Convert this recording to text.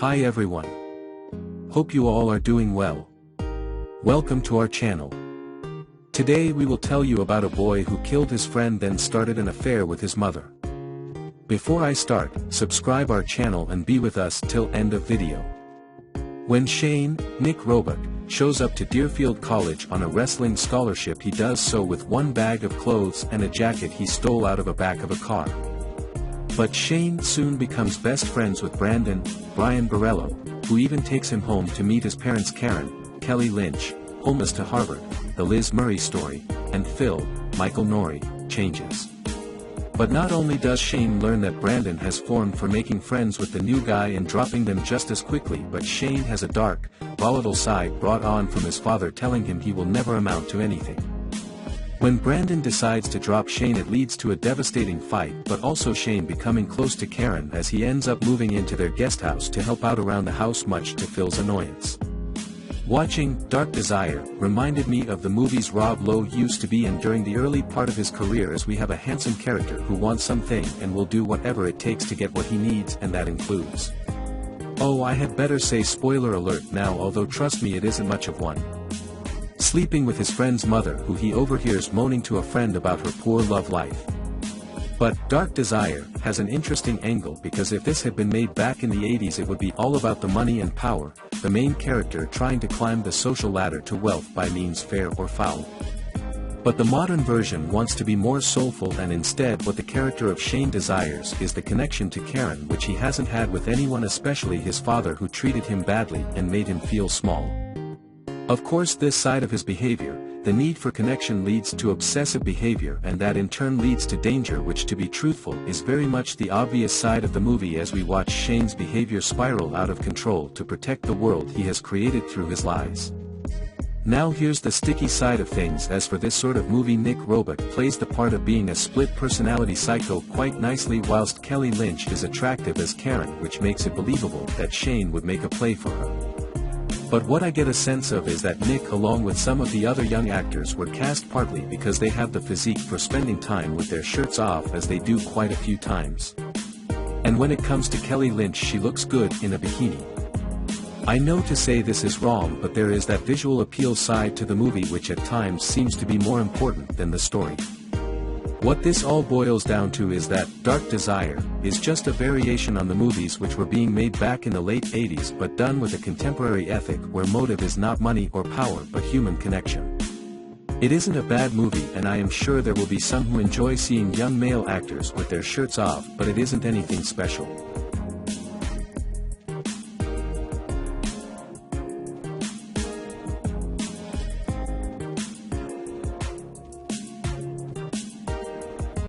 Hi everyone. Hope you all are doing well. Welcome to our channel. Today we will tell you about a boy who killed his friend then started an affair with his mother. Before I start, subscribe our channel and be with us till end of video. When Shane, Nick Roebuck, shows up to Deerfield College on a wrestling scholarship, he does so with one bag of clothes and a jacket he stole out of the back of a car. But Shane soon becomes best friends with Brandon, Brian Borello, who even takes him home to meet his parents Karen, Kelly Lynch, homeless to Harvard, the Liz Murray story, and Phil, Michael Nouri, changes. But not only does Shane learn that Brandon has formed for making friends with the new guy and dropping them just as quickly, but Shane has a dark, volatile side brought on from his father telling him he will never amount to anything. When Brandon decides to drop Shane, it leads to a devastating fight, but also Shane becoming close to Karen as he ends up moving into their guest house to help out around the house, much to Phil's annoyance. Watching Dark Desire reminded me of the movies Rob Lowe used to be in during the early part of his career, as we have a handsome character who wants something and will do whatever it takes to get what he needs, and that includes... Oh, I had better say spoiler alert now, although trust me, it isn't much of one. Sleeping with his friend's mother, who he overhears moaning to a friend about her poor love life. But Dark Desire has an interesting angle, because if this had been made back in the 80s, it would be all about the money and power, the main character trying to climb the social ladder to wealth by means fair or foul. But the modern version wants to be more soulful, and instead what the character of Shane desires is the connection to Karen, which he hasn't had with anyone, especially his father, who treated him badly and made him feel small. Of course, this side of his behavior, the need for connection, leads to obsessive behavior, and that in turn leads to danger, which, to be truthful, is very much the obvious side of the movie as we watch Shane's behavior spiral out of control to protect the world he has created through his lies. Now here's the sticky side of things. As for this sort of movie, Nick Roebuck plays the part of being a split personality psycho quite nicely, whilst Kelly Lynch is attractive as Karen, which makes it believable that Shane would make a play for her. But what I get a sense of is that Nick, along with some of the other young actors, were cast partly because they have the physique for spending time with their shirts off, as they do quite a few times. And when it comes to Kelly Lynch, she looks good in a bikini. I know to say this is wrong, but there is that visual appeal side to the movie which at times seems to be more important than the story. What this all boils down to is that Dark Desire is just a variation on the movies which were being made back in the late 80s, but done with a contemporary ethic where motive is not money or power but human connection. It isn't a bad movie, and I am sure there will be some who enjoy seeing young male actors with their shirts off, but it isn't anything special.